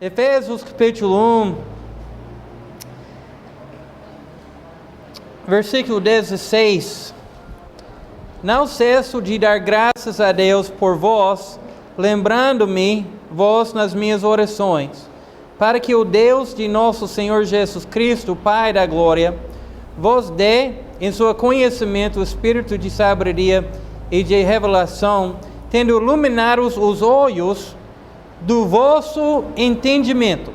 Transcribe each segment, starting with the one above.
Efésios capítulo 1, versículo 16. Não cesso de dar graças a Deus por vós, lembrando-me vós nas minhas orações, para que o Deus de nosso Senhor Jesus Cristo, Pai da glória, vos dê em seu conhecimento o espírito de sabedoria e de revelação, tendo iluminado os olhos do vosso entendimento,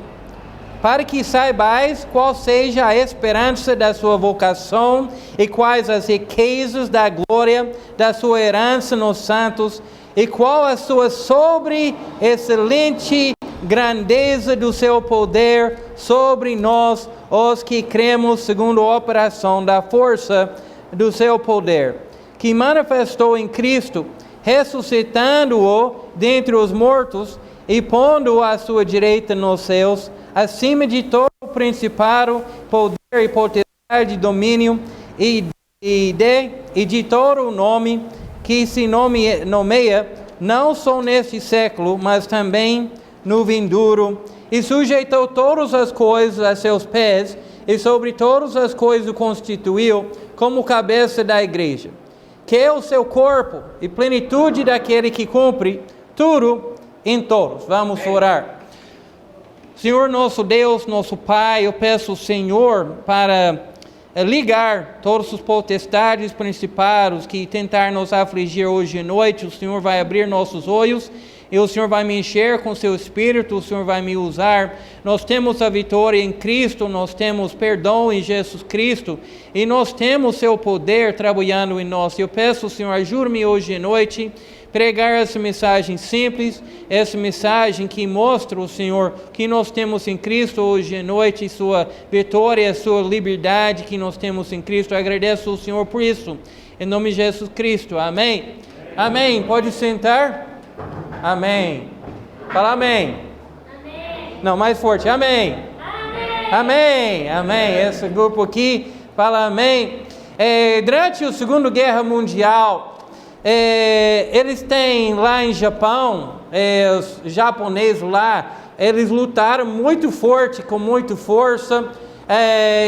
para que saibais qual seja a esperança da sua vocação e quais as riquezas da glória da sua herança nos santos e qual a sua sobre-excelente grandeza do seu poder sobre nós, os que cremos segundo a operação da força do seu poder, que manifestou em Cristo, ressuscitando-o dentre os mortos e pondo-o à sua direita nos céus, acima de todo o principado, poder e potestade, domínio e de todo o nome que se nomeia, não só neste século, mas também no vindouro, e sujeitou todas as coisas a seus pés, e sobre todas as coisas o constituiu como cabeça da igreja, que é o seu corpo e plenitude daquele que cumpre tudo em todos. Vamos orar. Senhor nosso Deus, nosso Pai, eu peço ao Senhor para ligar todos os potestades principados que tentar nos afligir hoje à noite. O Senhor vai abrir nossos olhos e o Senhor vai me encher com seu Espírito, o Senhor vai me usar. Nós temos a vitória em Cristo, nós temos perdão em Jesus Cristo e nós temos seu poder trabalhando em nós. Eu peço, Senhor, ajude-me hoje à noite pregar essa mensagem simples, essa mensagem que mostra o Senhor que nós temos em Cristo hoje à noite, sua vitória, sua liberdade que nós temos em Cristo. Eu agradeço ao Senhor por isso, em nome de Jesus Cristo, amém. Amém. Pode sentar? Amém. Fala amém. Amém. Não, mais forte, amém. Amém. Amém. Amém. Esse grupo aqui fala amém. Durante a Segunda Guerra Mundial, eles têm lá em Japão, os japoneses lá, eles lutaram muito forte, com muita força.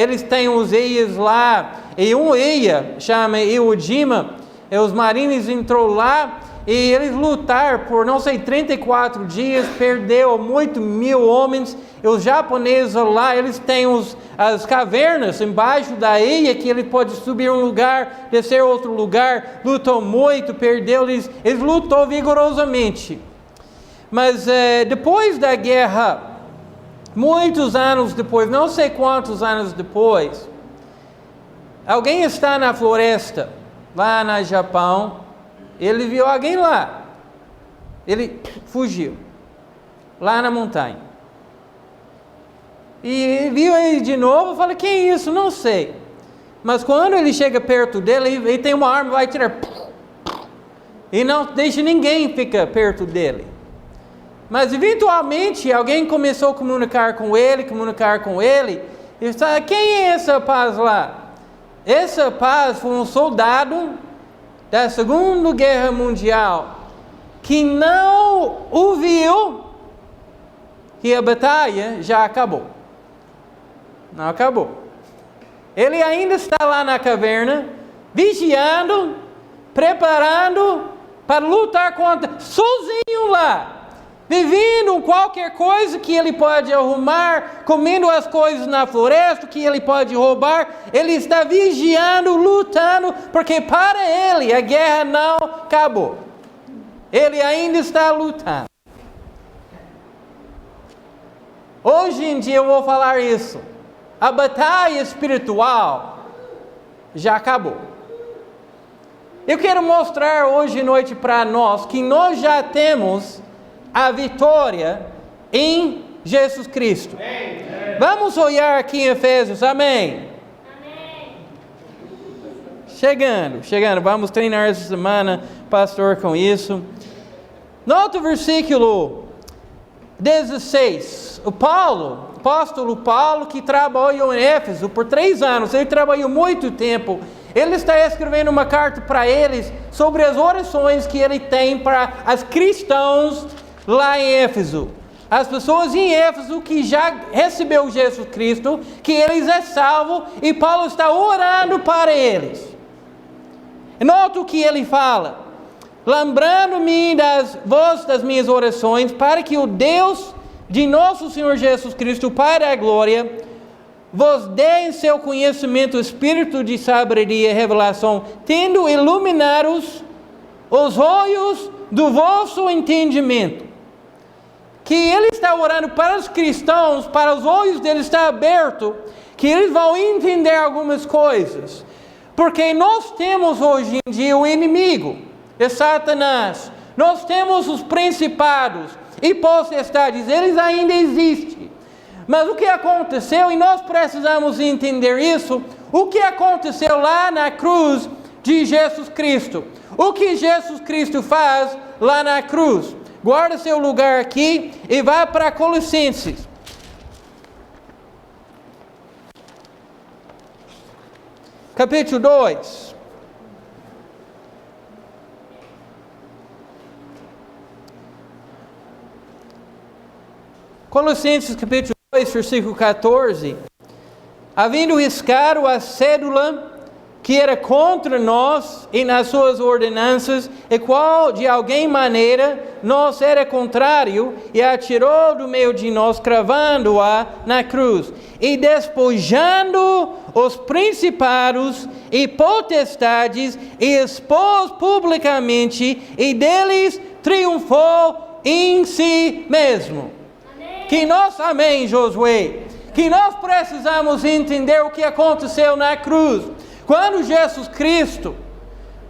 Eles têm uns ilhas lá, e uma ilha chama Iwo Jima, os marines entrou lá e eles lutaram por, não sei, 34 dias, perdeu muito 1.000 homens. E os japoneses lá, eles têm as cavernas embaixo da ilha, que ele pode subir um lugar, descer outro lugar. Lutou muito, perdeu, eles lutou vigorosamente. Mas depois da guerra, muitos anos depois, não sei quantos anos depois, alguém está na floresta, lá no Japão, ele viu alguém lá, ele fugiu, lá na montanha. E viu ele de novo, fala, quem é isso? Não sei. Mas quando ele chega perto dele, ele tem uma arma, vai tirar, e não deixa ninguém ficar perto dele. Mas eventualmente alguém começou a comunicar com ele, e fala, quem é esse rapaz lá? Esse rapaz foi um soldado da Segunda Guerra Mundial que não ouviu que a batalha já acabou. Não acabou. Ele ainda está lá na caverna, vigiando, preparando para lutar contra, sozinho lá, vivendo qualquer coisa que ele pode arrumar, comendo as coisas na floresta que ele pode roubar. Ele está vigiando, lutando, porque para ele a guerra não acabou. Ele ainda está lutando. Hoje em dia eu vou falar isso. A batalha espiritual já acabou. Eu quero mostrar hoje à noite para nós que nós já temos a vitória em Jesus Cristo. Amém. Vamos olhar aqui em Efésios, amém? Amém. Chegando, vamos treinar essa semana, pastor, com isso. Nota o versículo 16. O apóstolo Paulo, que trabalhou em Éfeso por 3 anos, ele trabalhou muito tempo. Ele está escrevendo uma carta para eles sobre as orações que ele tem para os cristãos lá em Éfeso. as pessoas em Éfeso que já recebeu Jesus Cristo, que eles é salvo, e Paulo está orando para eles. Nota o que ele fala: lembrando-me das minhas orações, para que o Deus de nosso Senhor Jesus Cristo, Pai da glória, vos dê em seu conhecimento o espírito de sabedoria e revelação, tendo iluminados os olhos do vosso entendimento. Que ele está orando para os cristãos, para os olhos deles estar abertos, que eles vão entender algumas coisas. Porque nós temos hoje em dia o inimigo, é Satanás. Nós temos os principados e potestades, eles ainda existem. Mas o que aconteceu, e nós precisamos entender isso, o que aconteceu lá na cruz de Jesus Cristo. O que Jesus Cristo faz lá na cruz. Guarda seu lugar aqui e vá para Colossenses. Capítulo 2. Colossenses capítulo 2, versículo 14. Havendo riscado a cédula que era contra nós e nas suas ordenanças, e qual de alguém maneira nos era contrário, e a tirou do meio de nós, cravando-a na cruz, e despojando os principados e potestades, e expôs publicamente, e deles triunfou em si mesmo. Amém, Josué, que nós precisamos entender o que aconteceu na cruz. Quando Jesus Cristo,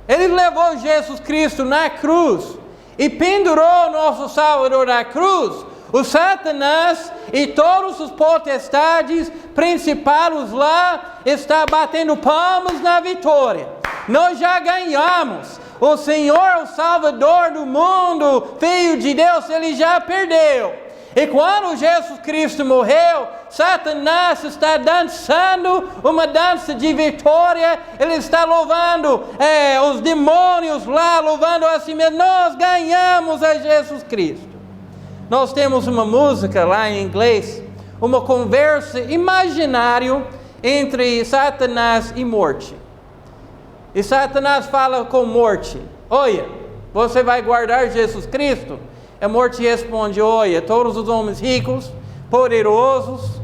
ele levou Jesus Cristo na cruz e pendurou nosso Salvador na cruz, o Satanás e todos os potestades, principados lá, está batendo palmas na vitória. Nós já ganhamos. O Senhor, o Salvador do mundo, Filho de Deus, ele já perdeu. E quando Jesus Cristo morreu, Satanás está dançando uma dança de vitória. Ele está louvando os demônios lá, louvando a si mesmo. Nós ganhamos a Jesus Cristo. Nós temos uma música lá em inglês, uma conversa imaginária entre Satanás e morte. E Satanás fala com morte: olha, você vai guardar Jesus Cristo? A morte responde: olha, todos os homens ricos, poderosos,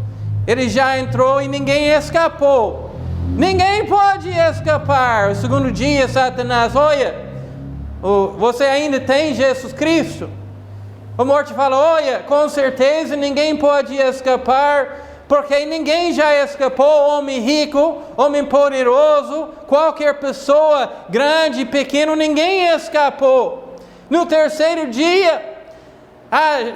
ele já entrou e ninguém escapou. Ninguém pode escapar. O segundo dia, Satanás: olha, você ainda tem Jesus Cristo? A morte fala: olha, com certeza ninguém pode escapar, porque ninguém já escapou. Homem rico, homem poderoso, qualquer pessoa, grande, pequeno, ninguém escapou. No terceiro dia,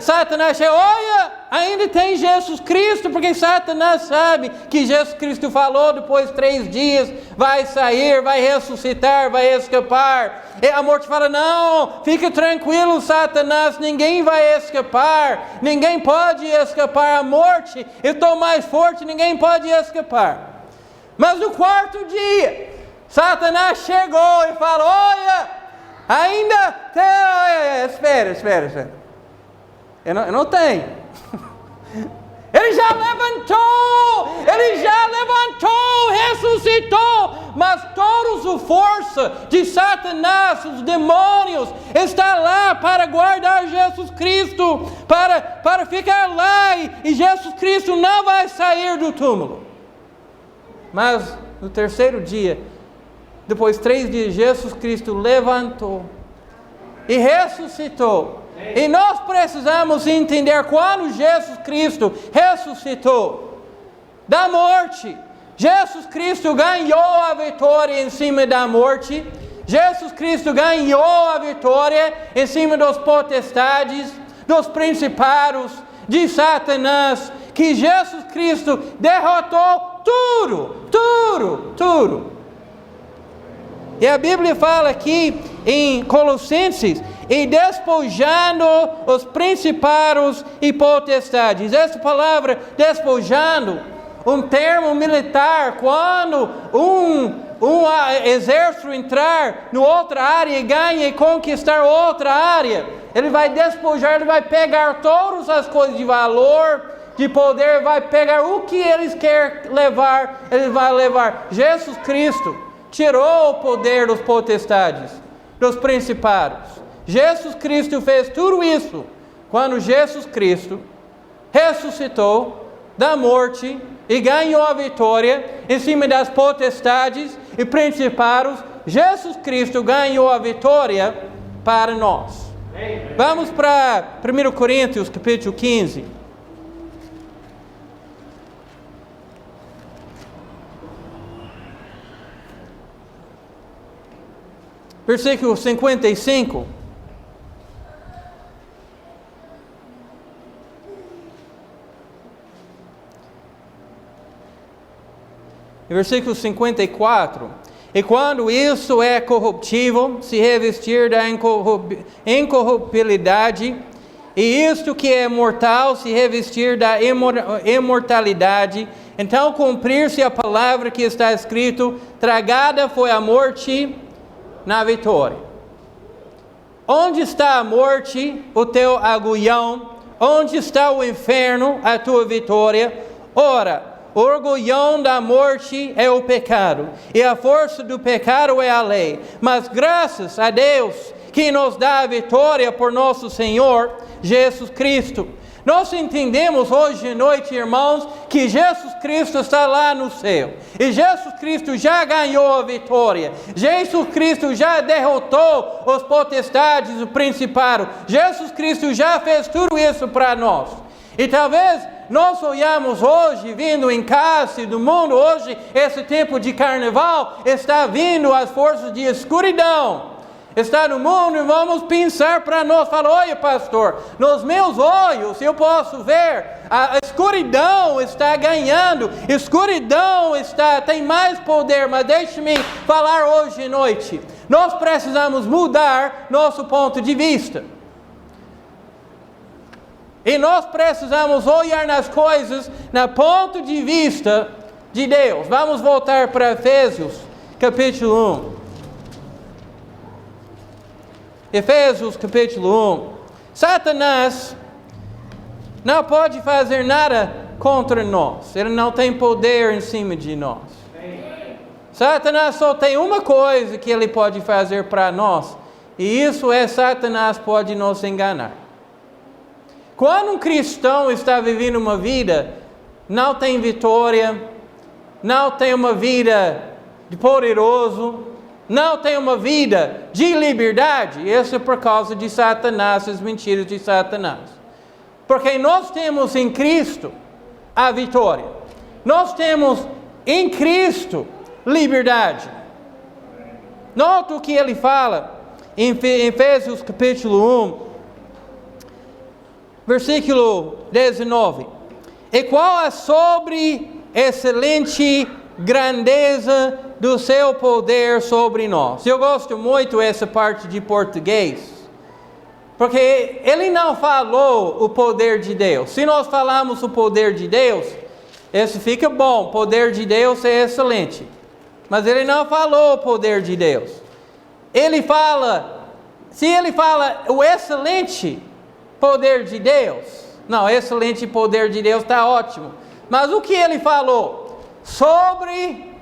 Satanás chega: olha, ainda tem Jesus Cristo, porque Satanás sabe que Jesus Cristo falou, depois de 3 dias vai sair, vai ressuscitar, vai escapar. E a morte fala: não, fica tranquilo, Satanás, ninguém vai escapar, ninguém pode escapar. A morte, eu estou mais forte, ninguém pode escapar. Mas no 4º dia, Satanás chegou e falou: olha, ainda tem... Espera. Eu não tenho. Ele já levantou, ressuscitou, mas toda a força de Satanás, os demônios, está lá para guardar Jesus Cristo, para ficar lá, e Jesus Cristo não vai sair do túmulo. Mas no 3º dia, depois de 3 dias, Jesus Cristo levantou e ressuscitou. E nós precisamos entender, quando Jesus Cristo ressuscitou da morte, Jesus Cristo ganhou a vitória em cima da morte. Jesus Cristo ganhou a vitória em cima dos potestades, dos principados, de Satanás, que Jesus Cristo derrotou tudo. E a Bíblia fala aqui em Colossenses: e despojando os principados e potestades. Essa palavra despojando, um termo militar, quando um exército entrar em outra área e ganhar e conquistar outra área, ele vai despojar, ele vai pegar todas as coisas de valor, de poder, vai pegar o que eles querem levar, ele vai levar. Jesus Cristo tirou o poder dos potestades, dos principados. Jesus Cristo fez tudo isso quando Jesus Cristo ressuscitou da morte e ganhou a vitória em cima das potestades e principados. Jesus Cristo ganhou a vitória para nós. Vamos para 1 Coríntios capítulo 15. Versículo 55. Versículo 54. E quando isso é corruptível, se revestir da incorruptibilidade, e isto que é mortal, se revestir da imortalidade, então cumprir-se a palavra que está escrito: tragada foi a morte na vitória. Onde está a morte, o teu aguilhão? Onde está o inferno, a tua vitória? Ora, o orgulhão da morte é o pecado, e a força do pecado é a lei. Mas graças a Deus que nos dá a vitória por nosso Senhor Jesus Cristo. Nós entendemos hoje à noite, irmãos, que Jesus Cristo está lá no céu. E Jesus Cristo já ganhou a vitória. Jesus Cristo já derrotou os potestades, o principado. Jesus Cristo já fez tudo isso para nós. E talvez nós olhamos hoje, vindo em casa do mundo, hoje, esse tempo de carnaval, está vindo as forças de escuridão. Está no mundo e vamos pensar para nós, falar: olha, pastor, nos meus olhos eu posso ver, a escuridão está ganhando, a escuridão tem mais poder, mas deixe-me falar hoje à noite, nós precisamos mudar nosso ponto de vista. E nós precisamos olhar nas coisas no ponto de vista de Deus. Vamos voltar para Efésios, capítulo 1. Efésios, capítulo 1. Satanás não pode fazer nada contra nós. Ele não tem poder em cima de nós. Satanás só tem uma coisa que ele pode fazer para nós. E isso é: Satanás pode nos enganar. Quando um cristão está vivendo uma vida, não tem vitória, não tem uma vida de poderoso, não tem uma vida de liberdade, isso é por causa de Satanás, as mentiras de Satanás. Porque nós temos em Cristo a vitória. Nós temos em Cristo liberdade. Nota o que ele fala em Efésios capítulo 1. Versículo 19. E qual a excelente grandeza do seu poder sobre nós. Eu gosto muito dessa parte de português, porque ele não falou o poder de Deus. Se nós falamos o poder de Deus, isso fica bom, o poder de Deus é excelente. Mas ele não falou o poder de Deus. Ele fala, se ele fala o excelente poder de Deus, não, excelente poder de Deus está ótimo. Mas o que ele falou? Sobre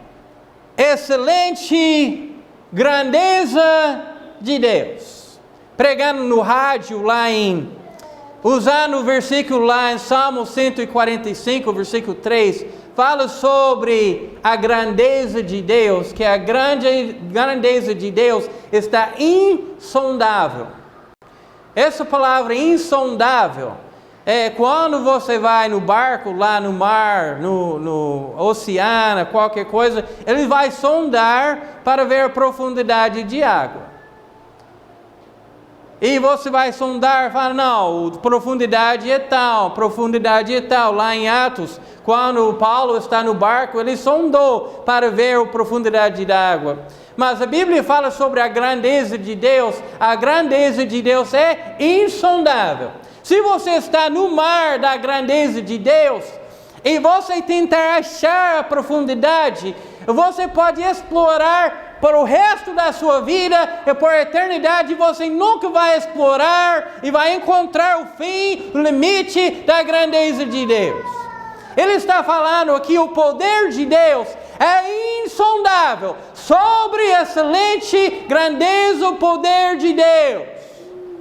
excelente grandeza de Deus. Pregando no rádio lá usando o versículo lá em Salmo 145, versículo 3, fala sobre a grandeza de Deus, que a grandeza de Deus está insondável. Essa palavra insondável é quando você vai no barco, lá no mar, no oceano, qualquer coisa, ele vai sondar para ver a profundidade de água. E você vai sondar e fala: não, profundidade é tal, profundidade é tal. Lá em Atos, quando Paulo está no barco, ele sondou para ver a profundidade da água. Mas a Bíblia fala sobre a grandeza de Deus. A grandeza de Deus é insondável. Se você está no mar da grandeza de Deus, e você tentar achar a profundidade, você pode explorar para o resto da sua vida e por eternidade você nunca vai explorar e vai encontrar o fim, o limite da grandeza de Deus. Ele está falando que o poder de Deus é insondável, sobre excelente grandeza o poder de Deus.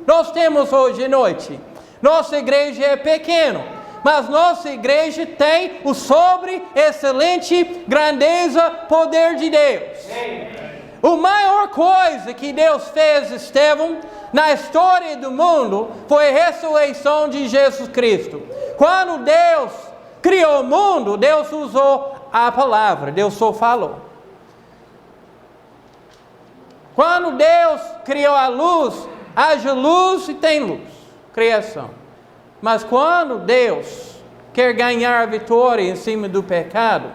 Nós temos hoje à noite, nossa igreja é pequena, mas nossa igreja tem o sobre excelente grandeza poder de Deus. A maior coisa que Deus fez, Estevão, na história do mundo, foi a ressurreição de Jesus Cristo. Quando Deus criou o mundo, Deus usou a palavra, Deus só falou. Quando Deus criou a luz, haja luz e tem luz, criação. Mas quando Deus quer ganhar a vitória em cima do pecado,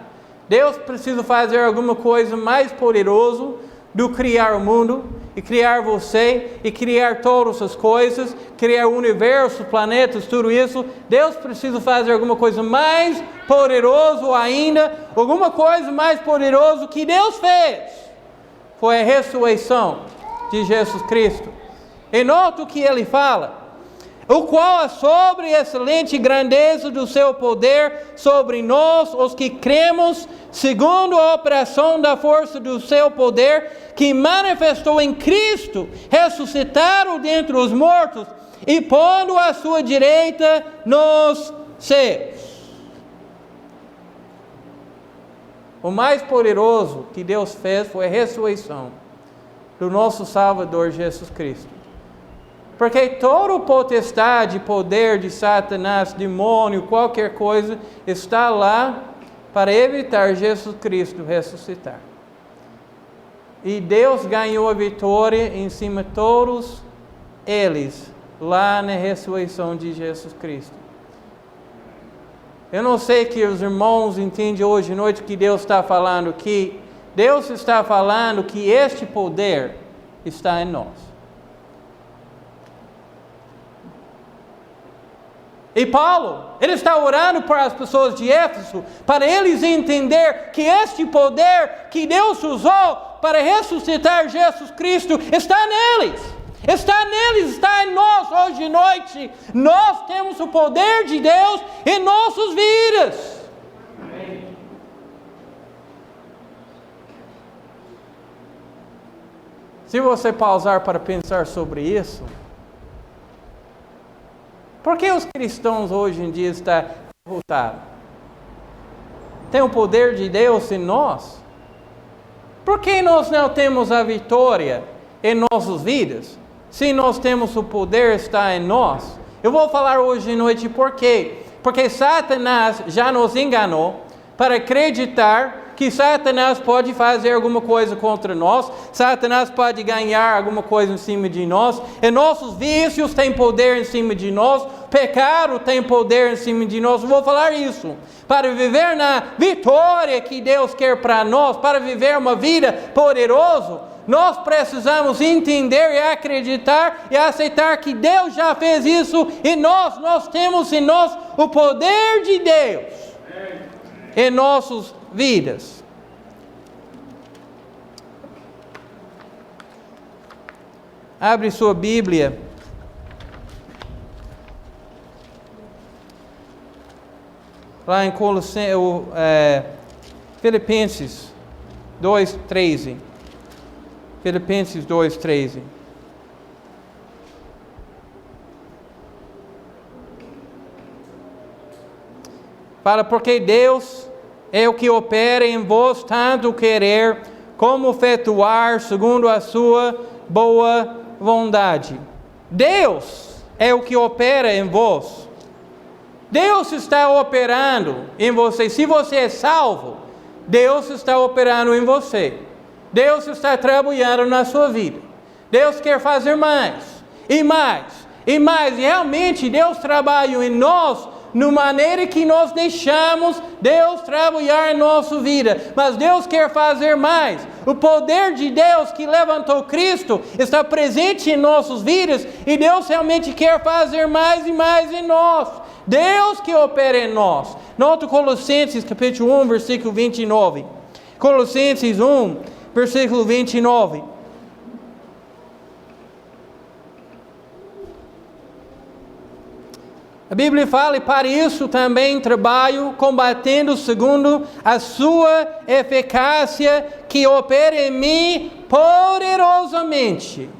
Deus precisa fazer alguma coisa mais poderosa do que criar o mundo, e criar você, e criar todas as coisas, criar o universo, planetas, tudo isso. Deus precisa fazer alguma coisa mais poderosa ainda, alguma coisa mais poderosa que Deus fez. Foi a ressurreição de Jesus Cristo. E nota o que ele fala: o qual é sobre a excelente grandeza do seu poder sobre nós, os que cremos, segundo a operação da força do seu poder, que manifestou em Cristo, ressuscitado dentre os mortos, e pondo à sua direita nos céus. O mais poderoso que Deus fez foi a ressurreição do nosso Salvador Jesus Cristo. Porque toda a potestade, poder de Satanás, demônio, qualquer coisa, está lá para evitar Jesus Cristo ressuscitar. E Deus ganhou a vitória em cima de todos eles, lá na ressurreição de Jesus Cristo. Eu não sei que os irmãos entendem hoje à noite que Deus está falando aqui. Deus está falando que este poder está em nós. E Paulo, ele está orando para as pessoas de Éfeso, para eles entender que este poder que Deus usou para ressuscitar Jesus Cristo está neles. Está neles, está em nós hoje à noite. Nós temos o poder de Deus em nossas vidas. Amém. Se você pausar para pensar sobre isso, por que os cristãos hoje em dia estão derrotados? Tem o poder de Deus em nós? Por que nós não temos a vitória em nossas vidas? Se nós temos o poder está em nós. Eu vou falar hoje à noite por quê. Porque Satanás já nos enganou para acreditar que Satanás pode fazer alguma coisa contra nós, Satanás pode ganhar alguma coisa em cima de nós, e nossos vícios têm poder em cima de nós, pecado tem poder em cima de nós. Eu vou falar isso. Para viver na vitória que Deus quer para nós, para viver uma vida poderosa, nós precisamos entender e acreditar e aceitar que Deus já fez isso e nós temos em nós o poder de Deus em nossas vidas. Abre sua Bíblia lá em Filipenses 2:13. Filipenses 2:13. Fala, porque Deus é o que opera em vós tanto querer como efetuar segundo a sua boa vontade. Deus é o que opera em vós. Deus está operando em você. Se você é salvo, Deus está operando em você. Deus está trabalhando na sua vida. Deus quer fazer mais, e mais, e mais. E realmente Deus trabalha em nós, de maneira que nós deixamos Deus trabalhar em nossa vida. Mas Deus quer fazer mais. O poder de Deus que levantou Cristo está presente em nossas vidas. E Deus realmente quer fazer mais e mais em nós. Deus que opera em nós. Nota Colossenses capítulo 1, versículo 29. Colossenses 1, versículo 29. A Bíblia fala, e para isso também trabalho, combatendo segundo a sua eficácia, que opera em mim poderosamente.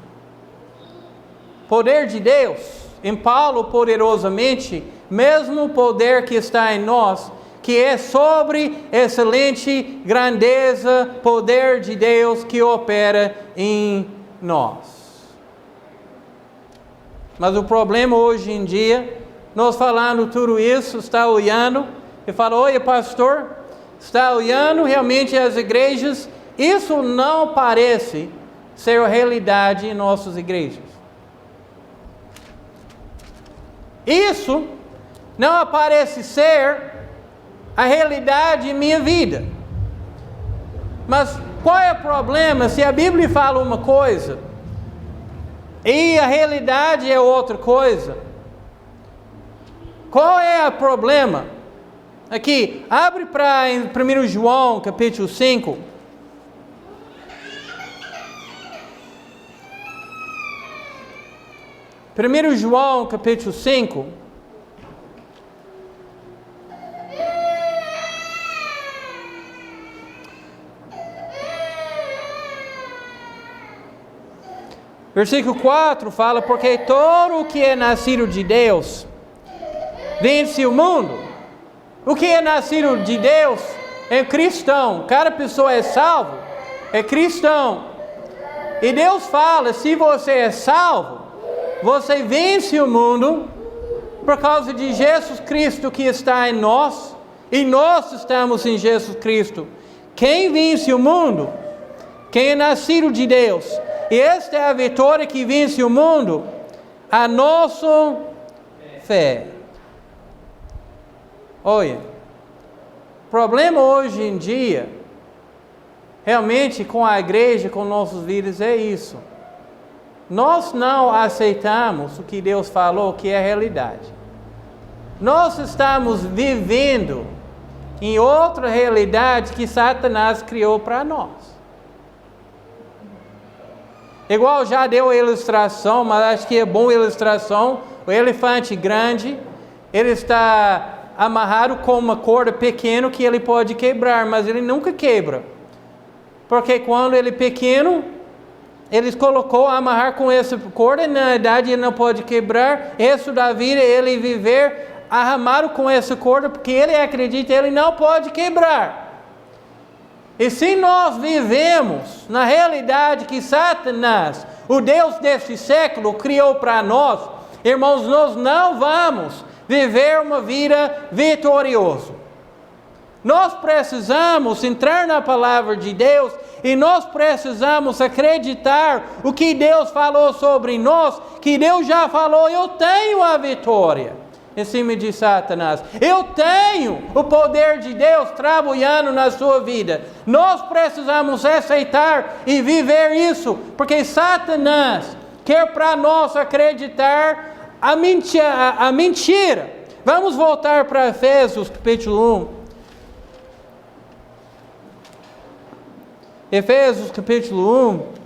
Poder de Deus, em Paulo poderosamente, mesmo poder que está em nós, que é sobre excelente grandeza, poder de Deus que opera em nós. Mas o problema hoje em dia, nós falando tudo isso, está olhando e fala, olha pastor, está olhando realmente as igrejas, isso não parece ser a realidade em nossas igrejas. Isso não parece ser a realidade em minha vida. Mas qual é o problema se a Bíblia fala uma coisa e a realidade é outra coisa? Qual é o problema? Aqui, abre para 1 João, capítulo 5. Primeiro João, capítulo 5. Versículo 4 fala, porque todo o que é nascido de Deus vence o mundo. O que é nascido de Deus é cristão. Cada pessoa é salvo, é cristão. E Deus fala, se você é salvo, você vence o mundo por causa de Jesus Cristo que está em nós, e nós estamos em Jesus Cristo. Quem vence o mundo? Quem é nascido de Deus. E esta é a vitória que vence o mundo, a nossa fé. Olha, o problema hoje em dia, realmente com a igreja, com nossas vidas, é isso. Nós não aceitamos o que Deus falou que é a realidade. Nós estamos vivendo em outra realidade que Satanás criou para nós. Igual já deu a ilustração, mas acho que é boa ilustração. O elefante grande, ele está amarrado com uma corda pequena que ele pode quebrar, mas ele nunca quebra. Porque quando ele é pequeno, ele colocou a amarrar com essa corda, na verdade ele não pode quebrar. Isso da vida ele viver amarrado com essa corda, porque ele acredita que ele não pode quebrar. E se nós vivemos na realidade que Satanás, o Deus deste século, criou para nós, irmãos, nós não vamos viver uma vida vitoriosa. Nós precisamos entrar na palavra de Deus e nós precisamos acreditar o que Deus falou sobre nós, que Deus já falou, eu tenho a vitória em cima de Satanás. Eu tenho o poder de Deus trabalhando na sua vida. Nós precisamos aceitar e viver isso, porque Satanás quer para nós acreditar a mentira. Vamos voltar para Efésios capítulo 1. Efésios capítulo 1.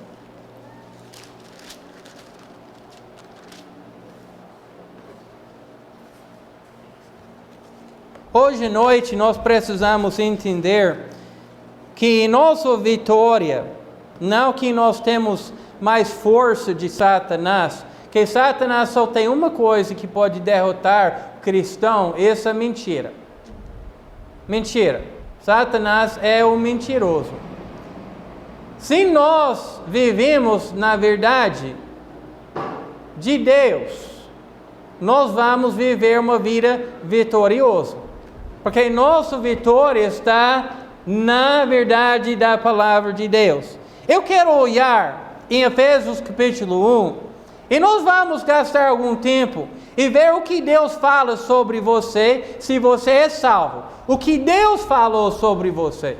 Hoje à noite nós precisamos entender que nossa vitória, não que nós temos mais força de Satanás, que Satanás só tem uma coisa que pode derrotar o cristão, essa é mentira. Mentira. Satanás é o mentiroso. Se nós vivemos na verdade de Deus, nós vamos viver uma vida vitoriosa. Porque nossa vitória está na verdade da palavra de Deus. Eu quero olhar em Efésios capítulo 1, e nós vamos gastar algum tempo e ver o que Deus fala sobre você, se você é salvo. O que Deus falou sobre você.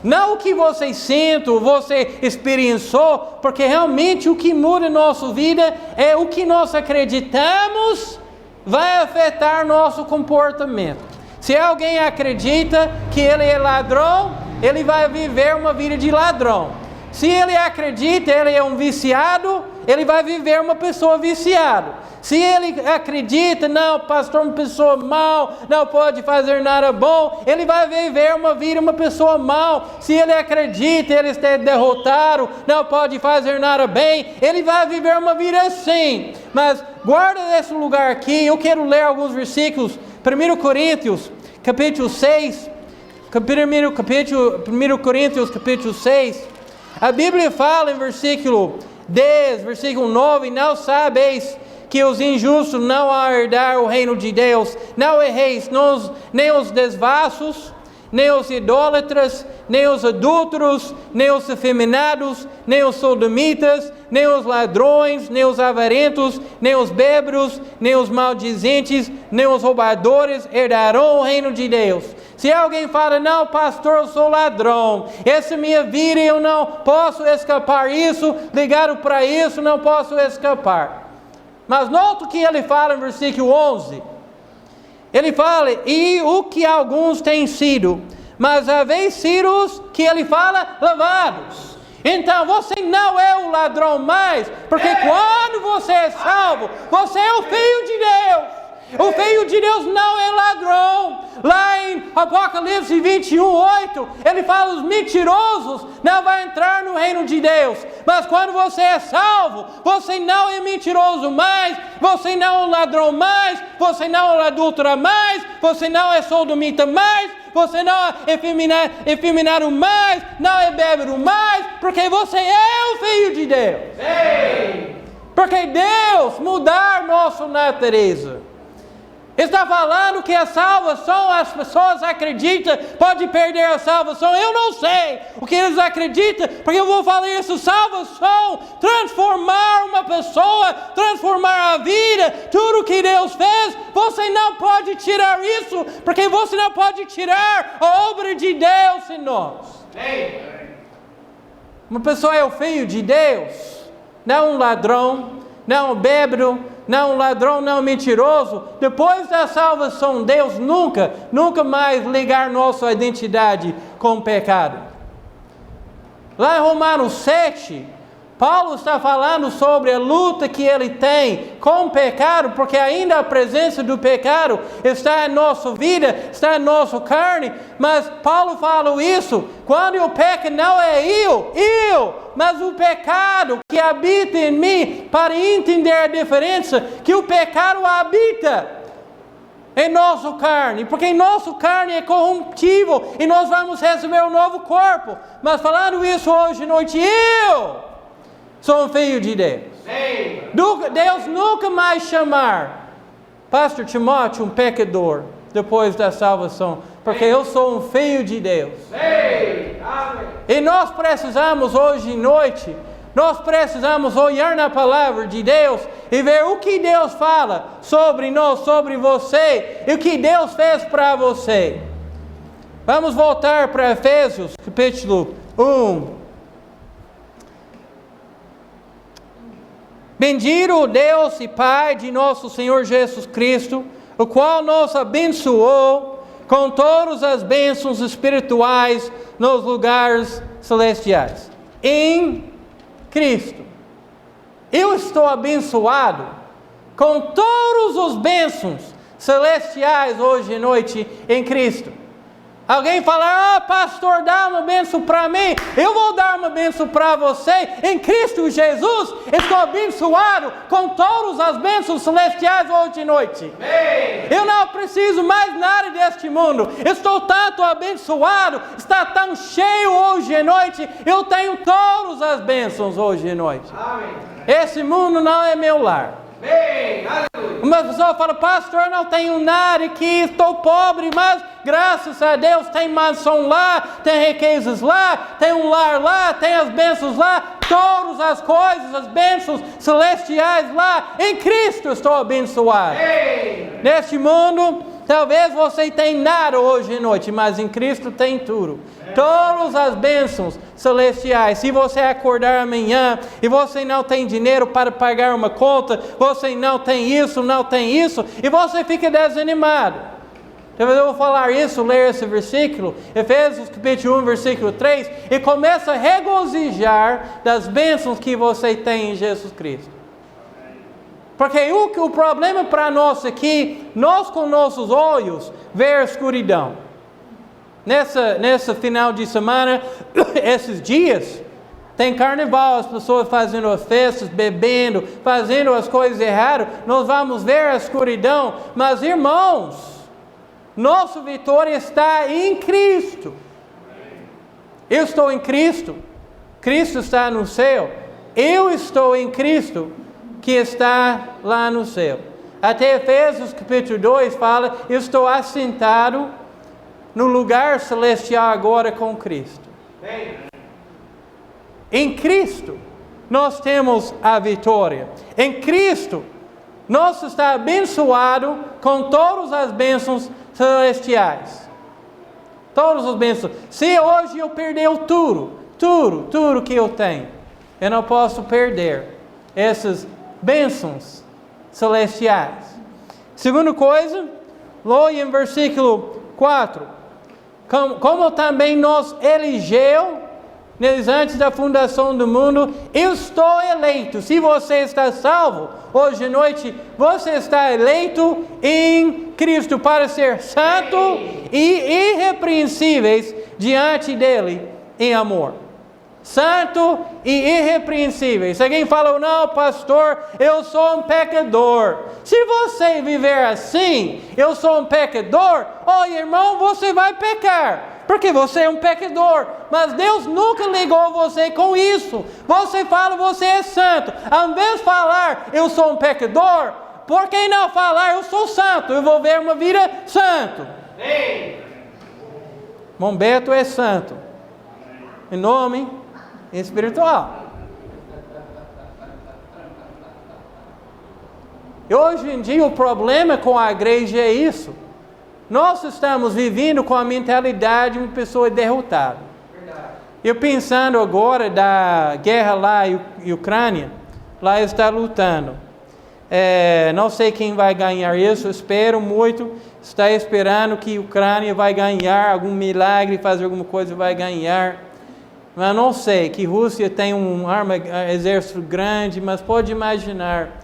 Não o que você sente, você experienciou, porque realmente o que muda a nossa vida é o que nós acreditamos vai afetar nosso comportamento. Se alguém acredita que ele é ladrão, ele vai viver uma vida de ladrão. Se ele acredita, ele é um viciado, ele vai viver uma pessoa viciada. Se ele acredita, não, pastor, uma pessoa mal, não pode fazer nada bom, ele vai viver uma vida, uma pessoa mal. Se ele acredita, ele está derrotado, não pode fazer nada bem, ele vai viver uma vida assim. Mas guarda esse lugar aqui, eu quero ler alguns versículos. 1 Coríntios, capítulo 6, 1 Coríntios, capítulo 6, a Bíblia fala em versículo 10, versículo 9, não sabeis que os injustos não vão herdar o reino de Deus. Não erreis, nem os desvassos, nem os idólatras, nem os adúlteros, nem os efeminados, nem os sodomitas, nem os ladrões, nem os avarentos, nem os bêbados, nem os maldizentes, nem os roubadores herdarão o reino de Deus. Se alguém fala, não, pastor, eu sou ladrão, essa é minha vida, eu não posso escapar isso, ligado para isso, não posso escapar. Mas nota o que ele fala em versículo 11. Ele fala, e o que alguns têm sido, mas haveis sido os que ele fala, lavados. Então você não é o ladrão mais, porque quando você é salvo, você é o filho de Deus. O filho de Deus não é ladrão. Lá em Apocalipse 21:8, ele fala, os mentirosos não vão entrar no reino de Deus. Mas quando você é salvo, você não é mentiroso mais, você não é um ladrão mais, você não é adúltero mais, você não é sodomita mais, você não é efeminado mais, não é bêbado mais, porque você é o filho de Deus. Sim. Porque Deus mudar nossa natureza. Está falando que a salvação, as pessoas acreditam, pode perder a salvação. Eu não sei o que eles acreditam, porque eu vou falar isso, salvação, transformar uma pessoa, transformar a vida, tudo que Deus fez, você não pode tirar isso, porque você não pode tirar a obra de Deus em nós. Uma pessoa é o filho de Deus, não um ladrão, não um bêbado, não um ladrão, não um mentiroso. Depois da salvação, Deus nunca mais ligar nossa identidade com o pecado. Lá em Romanos 7, Paulo está falando sobre a luta que ele tem com o pecado, porque ainda a presença do pecado está em nossa vida, está em nossa carne, mas Paulo fala isso, quando eu peco não é eu, mas o pecado que habita em mim, para entender a diferença, que o pecado habita em nossa carne, porque nossa carne é corruptível, e nós vamos receber um novo corpo, mas falando isso hoje à noite, eu sou um filho de Deus. Deus nunca mais chamar Pastor Timóteo um pecador depois da salvação, porque eu sou um filho de Deus. E nós precisamos hoje à noite, nós precisamos olhar na palavra de Deus e ver o que Deus fala sobre nós, sobre você, e o que Deus fez para você. Vamos voltar para Efésios, capítulo 1. Bendito o Deus e Pai de nosso Senhor Jesus Cristo, o qual nos abençoou com todas as bênçãos espirituais nos lugares celestiais. Em Cristo. Eu estou abençoado com todas as bênçãos celestiais hoje à noite em Cristo. Alguém fala, pastor, dá uma bênção para mim. Eu vou dar uma bênção para você. Em Cristo Jesus, estou abençoado com todas as bênçãos celestiais hoje à noite. Eu não preciso mais nada deste mundo. Estou tanto abençoado, está tão cheio hoje à noite. Eu tenho todas as bênçãos hoje à noite. Amém. Esse mundo não é meu lar. Uma pessoa fala, pastor, não tenho nada aqui, estou pobre, mas graças a Deus tem mansão lá, tem riquezas lá, tem um lar lá, tem as bênçãos lá, todas as coisas, as bênçãos celestiais lá, em Cristo estou abençoado. Neste mundo, talvez você tenha nada hoje à noite, mas em Cristo tem tudo. Todas as bênçãos celestiais. Se você acordar amanhã e você não tem dinheiro para pagar uma conta, você não tem isso, e você fica desanimado. Depois eu vou falar isso, ler esse versículo, Efésios capítulo 1, versículo 3, e começa a regozijar das bênçãos que você tem em Jesus Cristo. Porque o problema para nós aqui, nós com nossos olhos, vê a escuridão. Nessa final de semana, esses dias, tem carnaval, as pessoas fazendo as festas, bebendo, fazendo as coisas erradas, nós vamos ver a escuridão, mas irmãos, nossa vitória está em Cristo. Eu estou em Cristo, Cristo está no céu, eu estou em Cristo, que está lá no céu. Até Efésios capítulo 2 fala, eu estou assentado no lugar celestial agora com Cristo. Em Cristo, nós temos a vitória. Em Cristo, nós estamos abençoados com todas as bênçãos celestiais. Todas as bênçãos. Se hoje eu perder tudo que eu tenho, eu não posso perder essas bênçãos celestiais. Segunda coisa, lá em versículo 4, como também nos elegeu neles antes da fundação do mundo, eu estou eleito. Se você está salvo, hoje à noite, você está eleito em Cristo para ser santo e irrepreensíveis diante dele em amor. Santo e irrepreensíveis. Se alguém fala, não, pastor, eu sou um pecador. Se você viver assim, eu sou um pecador, irmão, você vai pecar. Porque você é um pecador, mas Deus nunca ligou você com isso. Você fala, você é santo. Ao invés de falar, eu sou um pecador, por que não falar, eu sou santo? Eu vou ver uma vida santo. Mombeto é santo. Em nome espiritual. E hoje em dia o problema com a igreja é isso. Nós estamos vivendo com a mentalidade de uma pessoa derrotada. Eu pensando agora da guerra lá em Ucrânia, lá está lutando. Não sei quem vai ganhar isso, espero muito, está esperando que a Ucrânia vai ganhar algum milagre, fazer alguma coisa, vai ganhar. Mas não sei, que Rússia tem um exército grande, mas pode imaginar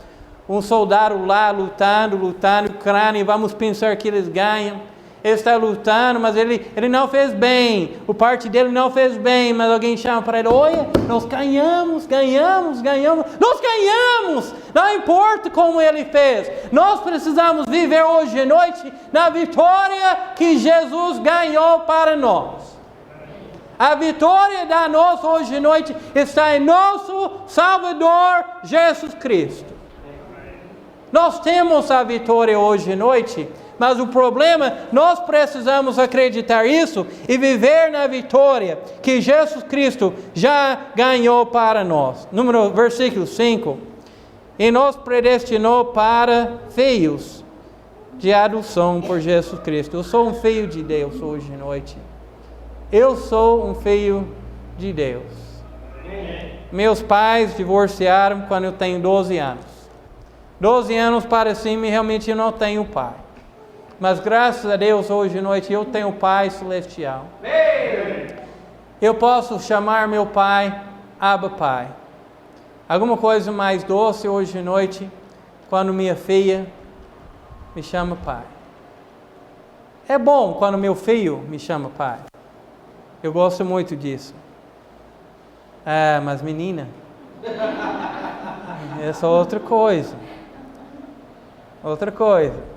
um soldado lá lutando, Ucrânia, vamos pensar que eles ganham. Ele está lutando, mas ele não fez bem, o parte dele não fez bem, mas alguém chama para ele, olha, nós ganhamos, nós ganhamos, não importa como ele fez, nós precisamos viver hoje à noite na vitória que Jesus ganhou para nós. A vitória da nós hoje à noite está em nosso Salvador Jesus Cristo. Nós temos a vitória hoje à noite, mas o problema, nós precisamos acreditar isso e viver na vitória que Jesus Cristo já ganhou para nós. Versículo 5. E nos predestinou para feios de adoção por Jesus Cristo. Eu sou um filho de Deus hoje à noite. Eu sou um filho de Deus. Meus pais divorciaram quando eu tenho 12 anos. 12 anos para cima e realmente eu não tenho pai. Mas graças a Deus hoje à noite eu tenho Pai Celestial. Eu posso chamar meu pai Abba Pai. Alguma coisa mais doce hoje à noite quando minha filha me chama pai. É bom quando meu filho me chama pai. Eu gosto muito disso. Mas menina, essa é outra coisa. Outra coisa.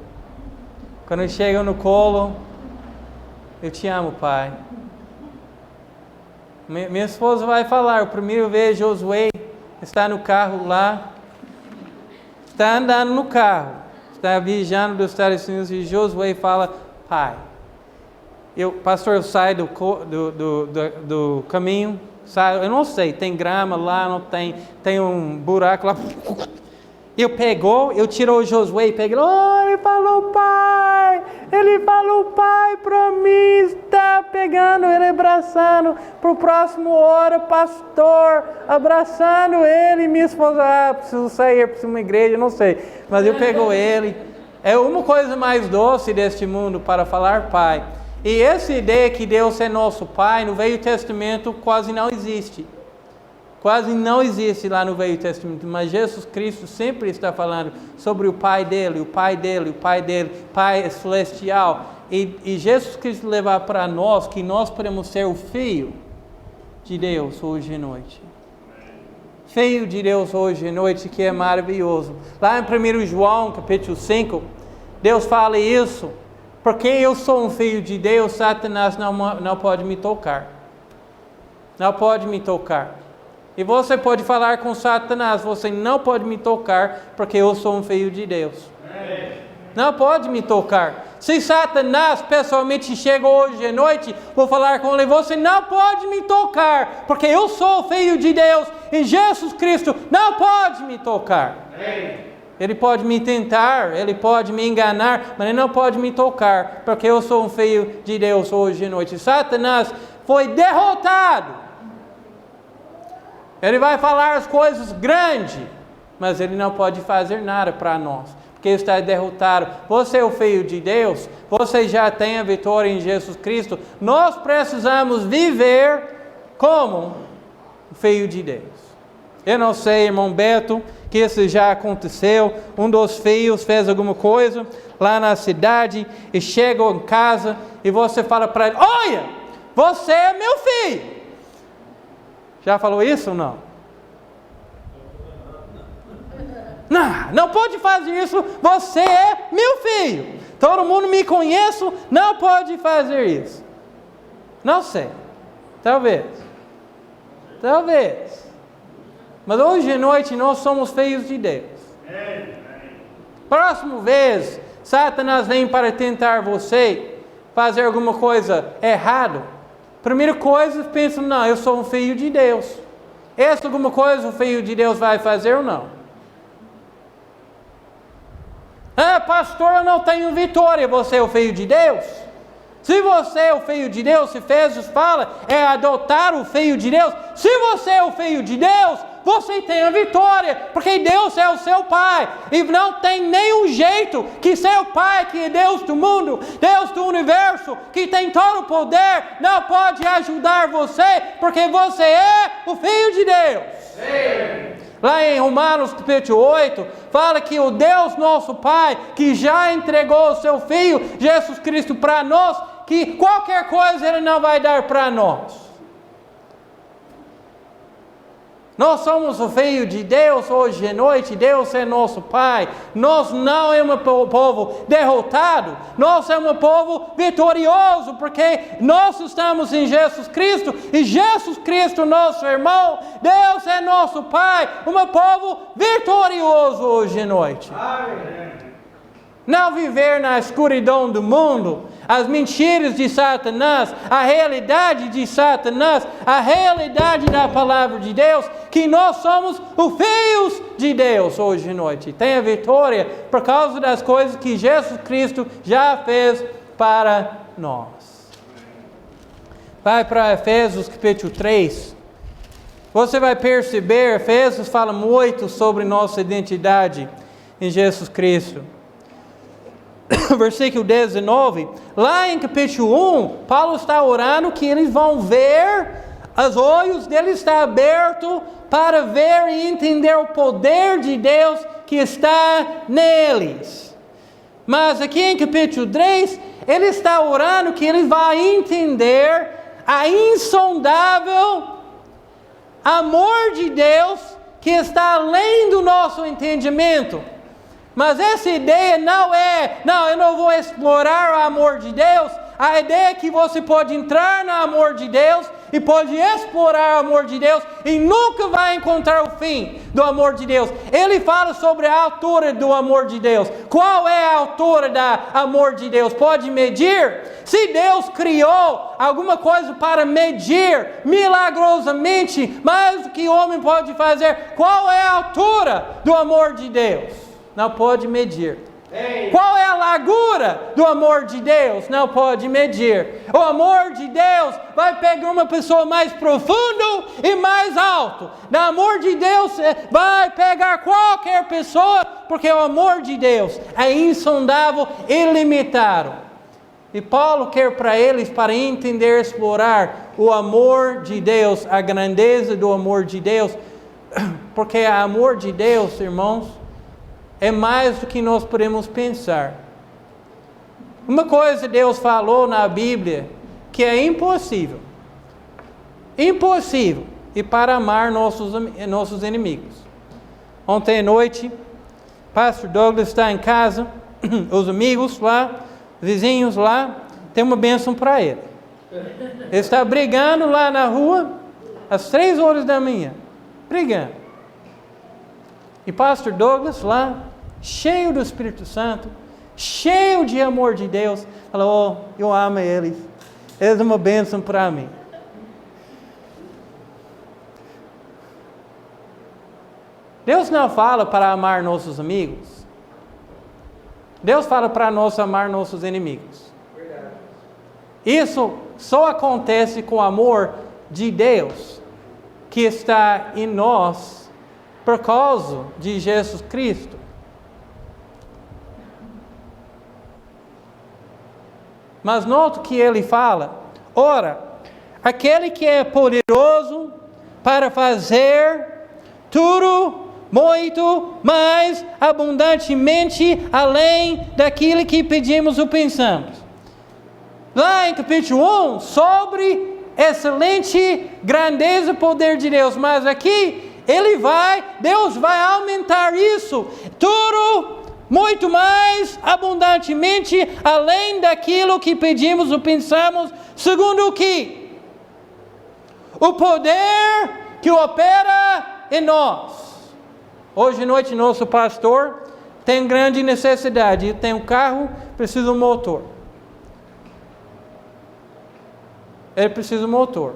Quando chega no colo, eu te amo, pai. Minha esposa vai falar, o primeiro vez Josué está no carro lá, está andando no carro, está viajando dos Estados Unidos e Josué fala, pai. Pastor, eu saio do caminho, saio, eu não sei, tem grama lá, não tem um buraco lá. Eu tirou o Josué e peguei, ele falou pai para mim, está pegando ele, abraçando, para o próximo hora, pastor, abraçando ele, minha esposa, preciso sair, preciso ir uma igreja, não sei, mas eu pego ele, É uma coisa mais doce deste mundo para falar Pai. E essa ideia que Deus é nosso Pai, no Velho Testamento quase não existe. Quase não existe lá no Velho Testamento, mas Jesus Cristo sempre está falando sobre o Pai dele, o Pai dele, o Pai dele, Pai celestial. E Jesus Cristo levar para nós que nós podemos ser o Filho de Deus hoje à noite. Filho de Deus hoje à noite, que é maravilhoso. Lá em 1 João, capítulo 5, Deus fala isso. Porque eu sou um filho de Deus, Satanás não pode me tocar. Não pode me tocar. E você pode falar com Satanás, você não pode me tocar, porque eu sou um filho de Deus. Não pode me tocar. Se Satanás pessoalmente chega hoje à noite, vou falar com ele, você não pode me tocar, porque eu sou o filho de Deus, e Jesus Cristo não pode me tocar. Ele pode me tentar, ele pode me enganar, mas ele não pode me tocar, porque eu sou um filho de Deus hoje à noite. Satanás foi derrotado. Ele vai falar as coisas grandes, mas ele não pode fazer nada para nós, porque está derrotado. Você é o filho de Deus, você já tem a vitória em Jesus Cristo. Nós precisamos viver como o filho de Deus. Eu não sei, irmão Beto, que isso já aconteceu. Um dos filhos fez alguma coisa lá na cidade e chegou em casa e você fala para ele: olha, você é meu filho. Já falou isso ou não? Não pode fazer isso, você é meu filho. Todo mundo me conhece, não pode fazer isso. Não sei, talvez. Mas hoje à noite nós somos filhos de Deus. Próxima vez, Satanás vem para tentar você fazer alguma coisa errada. Primeira coisa, pensa, não, eu sou um filho de Deus. Essa alguma coisa o filho de Deus vai fazer ou não? Pastor, eu não tenho vitória. Você é o filho de Deus? Se você é o filho de Deus, Efésios fala, é adotar o filho de Deus. Se você é o filho de Deus, você tem a vitória, porque Deus é o seu Pai, e não tem nenhum jeito que seu Pai, que é Deus do mundo, Deus do universo, que tem todo o poder, não pode ajudar você, porque você é o filho de Deus. Sim. Lá em Romanos capítulo 8, fala que o Deus nosso Pai, que já entregou o seu Filho, Jesus Cristo, para nós, que qualquer coisa Ele não vai dar para nós. Nós somos o filho de Deus hoje à noite, Deus é nosso Pai. Nós não é um povo derrotado, nós somos um povo vitorioso, porque nós estamos em Jesus Cristo, e Jesus Cristo nosso irmão, Deus é nosso Pai, um povo vitorioso hoje à noite. Amém. Não viver na escuridão do mundo, as mentiras de Satanás, a realidade de Satanás, a realidade da palavra de Deus, que nós somos os filhos de Deus hoje à noite. Tem a vitória por causa das coisas que Jesus Cristo já fez para nós. Vai para Efésios capítulo 3. Você vai perceber, Efésios fala muito sobre nossa identidade em Jesus Cristo. Versículo 19, lá em capítulo 1, Paulo está orando que eles vão ver, os olhos deles estão abertos para ver e entender o poder de Deus que está neles. Mas aqui em capítulo 3, ele está orando que eles vão entender a insondável amor de Deus que está além do nosso entendimento. Mas essa ideia não eu não vou explorar o amor de Deus. A ideia é que você pode entrar no amor de Deus e pode explorar o amor de Deus e nunca vai encontrar o fim do amor de Deus. Ele fala sobre a altura do amor de Deus. Qual é a altura do amor de Deus? Pode medir? Se Deus criou alguma coisa para medir milagrosamente mais do que o homem pode fazer, qual é a altura do amor de Deus? Não pode medir. Qual é a largura do amor de Deus? Não pode medir. O amor de Deus vai pegar uma pessoa mais profundo e mais alto. O amor de Deus vai pegar qualquer pessoa, porque o amor de Deus é insondável, ilimitado. E Paulo quer para eles, para entender, explorar o amor de Deus, a grandeza do amor de Deus, porque o amor de Deus, irmãos, é mais do que nós podemos pensar. Uma coisa Deus falou na Bíblia que é impossível. Impossível. E para amar nossos inimigos. Ontem à noite, Pastor Douglas está em casa, os amigos lá, vizinhos lá, tem uma bênção para ele. Ele está brigando lá na rua, às 3 horas da manhã. Brigando. E Pastor Douglas lá, cheio do Espírito Santo, cheio de amor de Deus, falou: oh, eu amo eles, eles são uma bênção para mim. Deus não fala para amar nossos amigos. Deus fala para nós amar nossos inimigos. Isso só acontece com o amor de Deus que está em nós por causa de Jesus Cristo. Mas note que ele fala: ora, aquele que é poderoso para fazer tudo muito mais abundantemente além daquilo que pedimos ou pensamos. Lá em capítulo 1, sobre excelente grandeza e poder de Deus, mas aqui Deus vai aumentar isso, tudo muito mais abundantemente além daquilo que pedimos ou pensamos, segundo o que? O poder que opera em nós. Hoje à noite, nosso pastor tem grande necessidade. Tem um carro, precisa de um motor. Ele precisa de um motor.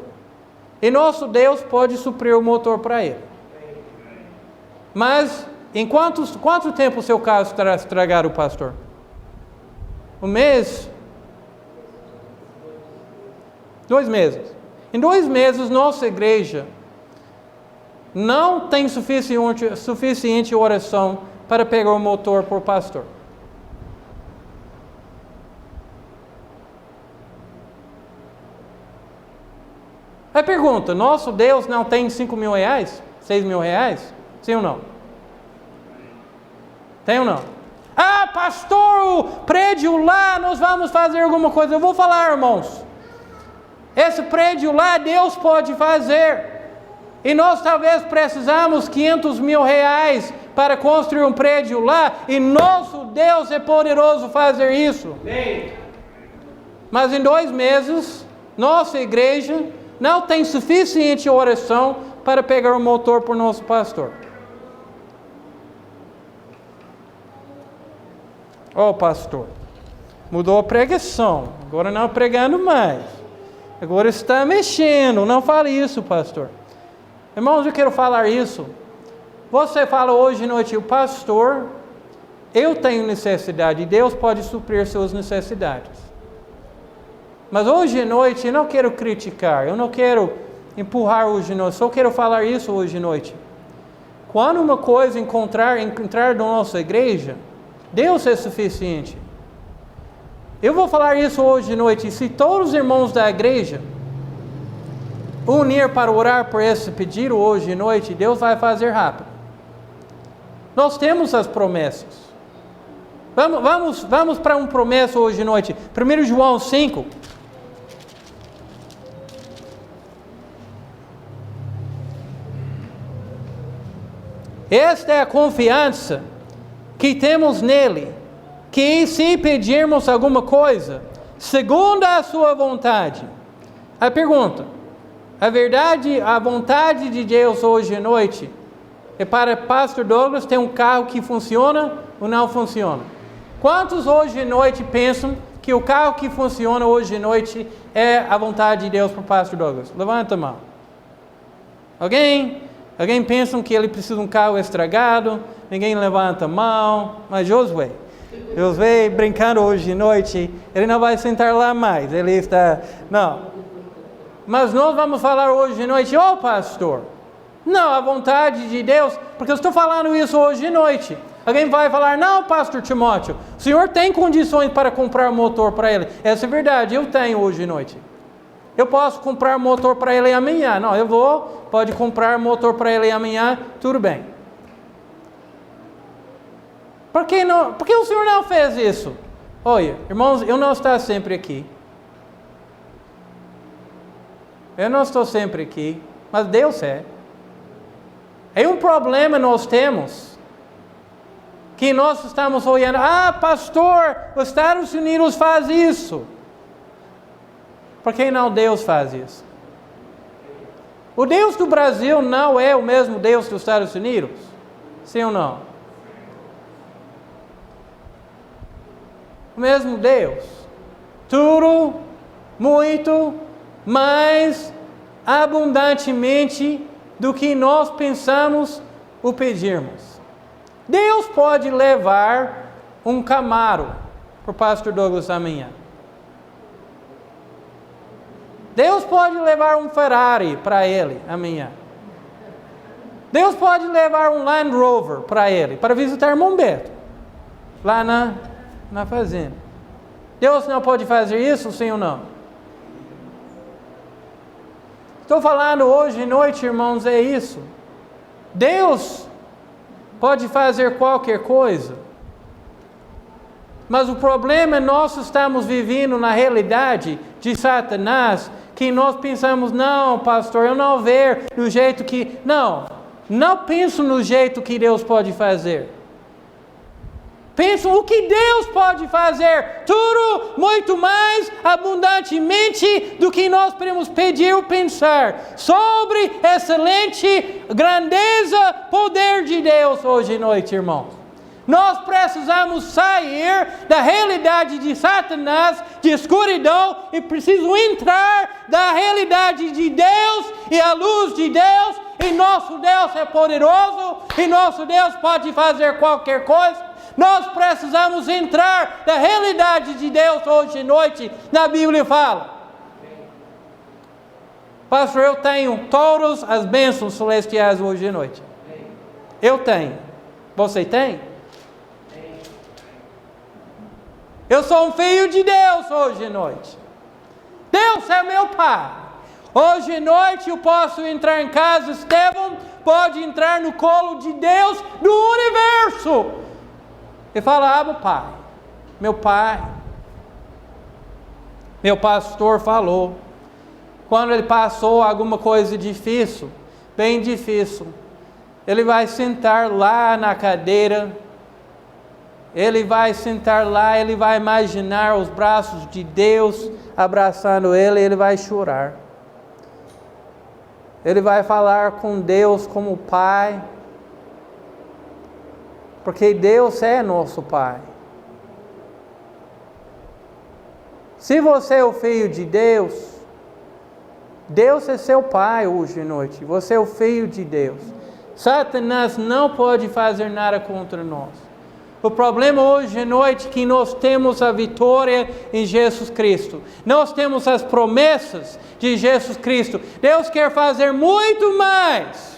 E nosso Deus pode suprir o motor para ele. Mas, em quanto tempo o seu carro estará estragado, pastor? Um mês? 2 meses. Em 2 meses, nossa igreja não tem suficiente oração para pegar o motor por pastor. Aí pergunta: nosso Deus não tem 5 mil reais? 6 mil reais? Sim ou não? Tem ou não? Ah, pastor, o prédio lá, nós vamos fazer alguma coisa. Eu vou falar, irmãos. Esse prédio lá, Deus pode fazer. E nós talvez precisamos 500 mil reais para construir um prédio lá, e nosso Deus é poderoso fazer isso. Mas em 2 meses, nossa igreja não tem suficiente oração para pegar o motor para o nosso pastor. Oh, pastor, mudou a pregação, agora não pregando mais, agora está mexendo. Não fale isso, pastor. Irmãos, eu quero falar isso. Você fala hoje à noite: o pastor, eu tenho necessidade, Deus pode suprir suas necessidades. Mas hoje à noite eu não quero criticar, eu não quero empurrar hoje à noite, só quero falar isso hoje à noite. Quando uma coisa entrar na nossa igreja, Deus é suficiente. Eu vou falar isso hoje à noite. Se todos os irmãos da igreja unir para orar por esse pedido hoje à noite, Deus vai fazer rápido. Nós temos as promessas. Vamos para uma promessa hoje à noite. 1 João 5. Esta é a confiança que temos nele, que se pedirmos alguma coisa, segundo a sua vontade. A pergunta: a vontade de Deus hoje à noite é para Pastor Douglas ter um carro que funciona ou não funciona? Quantos hoje à noite pensam que o carro que funciona hoje à noite é a vontade de Deus para o Pastor Douglas? Levanta a mão. Alguém pensa que ele precisa de um carro estragado? Ninguém levanta a mão. Mas Josué, Deus veio brincando hoje de noite, ele não vai sentar lá mais, ele está... Não. Mas nós vamos falar hoje de noite, pastor, não, a vontade de Deus, porque eu estou falando isso hoje de noite. Alguém vai falar, não, pastor Timóteo, o senhor tem condições para comprar motor para ele. Essa é verdade, eu tenho hoje de noite. Eu posso comprar motor para ele amanhã. Não, pode comprar motor para ele amanhã, tudo bem. Por que o senhor não fez isso? Olha, irmãos, eu não estou sempre aqui. Eu não estou sempre aqui, mas Deus é. É um problema nós temos, que nós estamos olhando, pastor, os Estados Unidos faz isso. Por que não Deus faz isso? O Deus do Brasil não é o mesmo Deus dos Estados Unidos? Sim ou não? O mesmo Deus. Tudo, muito, mais abundantemente do que nós pensamos ou pedirmos. Deus pode levar um Camaro para o pastor Douglas amanhã. Deus pode levar um Ferrari para ele amanhã. Deus pode levar um Land Rover para ele, para visitar Mombeto, lá na fazenda. Deus não pode fazer isso, sim ou não? Estou falando hoje de noite, irmãos, é isso. Deus pode fazer qualquer coisa. Mas o problema é nós estamos vivendo na realidade de Satanás, que nós pensamos, não, pastor, eu não vejo do jeito que... Não penso no jeito que Deus pode fazer. Penso o que Deus pode fazer, tudo muito mais abundantemente do que nós podemos pedir ou pensar, sobre excelente grandeza, poder de Deus hoje à noite, irmãos. Nós precisamos sair da realidade de Satanás, de escuridão, e preciso entrar da realidade de Deus e a luz de Deus, e nosso Deus é poderoso, e nosso Deus pode fazer qualquer coisa. Nós precisamos entrar da realidade de Deus hoje à noite. Na Bíblia fala, pastor, eu tenho todas as bênçãos celestiais hoje à noite. Eu tenho. Você tem? Eu sou um filho de Deus hoje à noite. Deus é meu Pai. Hoje à noite eu posso entrar em casa, Estevão pode entrar no colo de Deus do universo. E fala, Pai, meu Pai. Meu pastor falou, quando ele passou alguma coisa difícil, bem difícil, ele vai sentar lá na cadeira, ele vai sentar lá, ele vai imaginar os braços de Deus abraçando ele, ele vai chorar. Ele vai falar com Deus como Pai, porque Deus é nosso Pai. Se você é o filho de Deus, Deus é seu Pai hoje à noite. Você é o filho de Deus. Satanás não pode fazer nada contra nós. O problema hoje à noite é que nós temos a vitória em Jesus Cristo. Nós temos as promessas de Jesus Cristo. Deus quer fazer muito mais.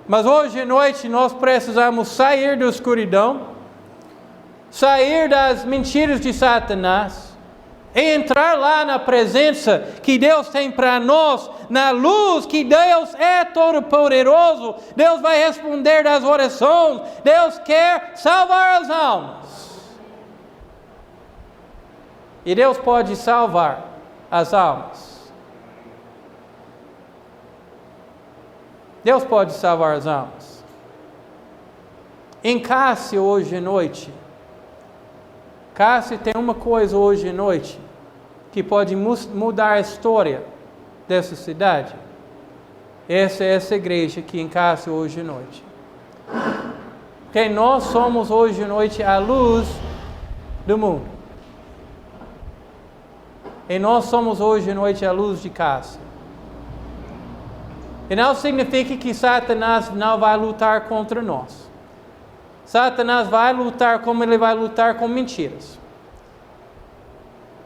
Mas hoje à noite nós precisamos sair da escuridão, sair das mentiras de Satanás, e entrar lá na presença que Deus tem para nós, na luz que Deus é todo-poderoso. Deus vai responder das orações. Deus quer salvar as almas. E Deus pode salvar as almas. Deus pode salvar as almas. Em Cássio hoje à noite, Cássio tem uma coisa hoje à noite que pode mudar a história dessa cidade. Essa é essa igreja aqui em Cássio hoje à noite. Porque nós somos hoje à noite a luz do mundo. E nós somos hoje à noite a luz de Cássio. E não significa que Satanás não vai lutar contra nós. Satanás vai lutar como ele vai lutar com mentiras.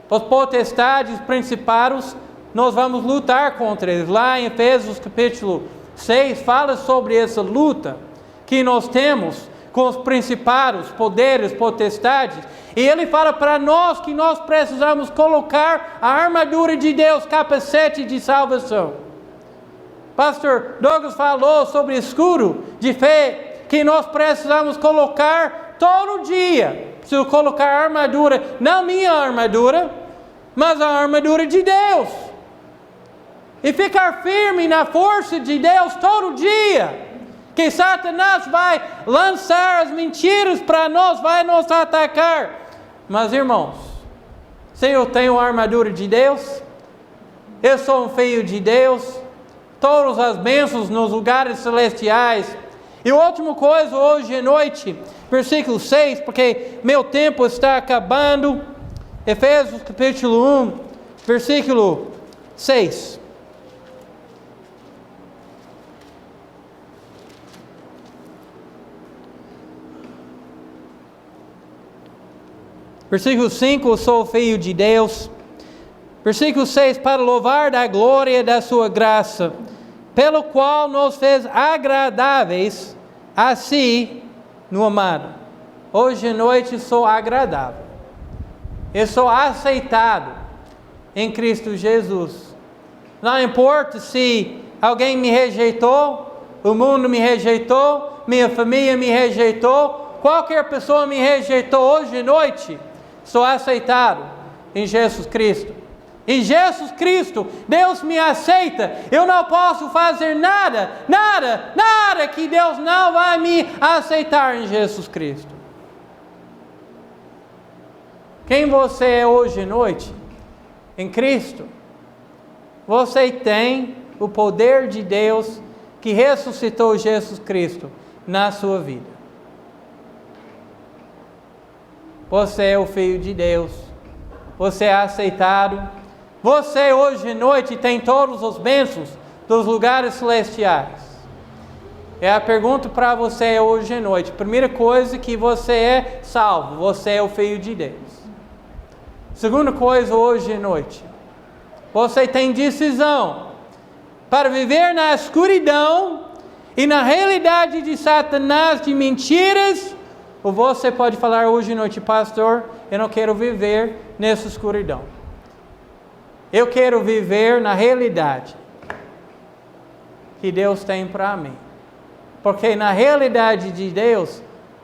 Os potestades, principados, nós vamos lutar contra eles. Lá em Efésios capítulo 6, fala sobre essa luta que nós temos com os principados, poderes, potestades. E ele fala para nós que nós precisamos colocar a armadura de Deus, capacete de salvação. Pastor Douglas falou sobre escudo de fé, que nós precisamos colocar todo dia. Preciso colocar a armadura, não minha armadura, mas a armadura de Deus. E ficar firme na força de Deus todo dia. Que Satanás vai lançar as mentiras para nós, vai nos atacar. Mas irmãos, se eu tenho a armadura de Deus, eu sou um filho de Deus, todas as bênçãos nos lugares celestiais. E a última coisa hoje à noite, versículo 6, porque meu tempo está acabando. Efésios capítulo 1, versículo 6. Versículo 5, eu sou filho de Deus. Versículo 6, para louvar da glória da sua graça, pelo qual nos fez agradáveis a si no amado. Hoje à noite sou agradável. Eu sou aceitado em Cristo Jesus. Não importa se alguém me rejeitou, o mundo me rejeitou, minha família me rejeitou, qualquer pessoa me rejeitou hoje à noite. Sou aceitado em Jesus Cristo. Em Jesus Cristo, Deus me aceita. Eu não posso fazer nada que Deus não vai me aceitar em Jesus Cristo. Quem você é hoje à noite? Em Cristo. Você tem o poder de Deus que ressuscitou Jesus Cristo na sua vida. Você é o filho de Deus. Você é aceitado. Você hoje à noite tem todos os bênçãos dos lugares celestiais. É a pergunta para você hoje à noite. Primeira coisa, que você é salvo. Você é o filho de Deus. Segunda coisa hoje à noite. Você tem decisão para viver na escuridão e na realidade de Satanás, de mentiras. Ou você pode falar hoje à noite: pastor, eu não quero viver nessa escuridão. Eu quero viver na realidade que Deus tem para mim. Porque na realidade de Deus,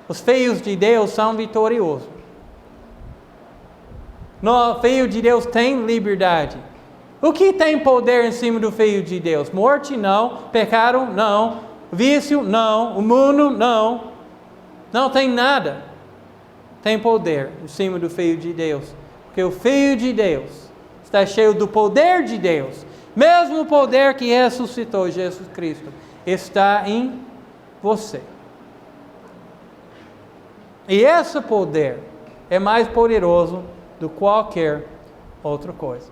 os filhos de Deus são vitoriosos. O filho de Deus tem liberdade. O que tem poder em cima do filho de Deus? Morte? Não. Pecado? Não. Vício? Não. O mundo? Não. Não tem nada. Tem poder em cima do filho de Deus. Porque o filho de Deus está cheio do poder de Deus. Mesmo o poder que ressuscitou Jesus Cristo está em você. E esse poder é mais poderoso do que qualquer outra coisa.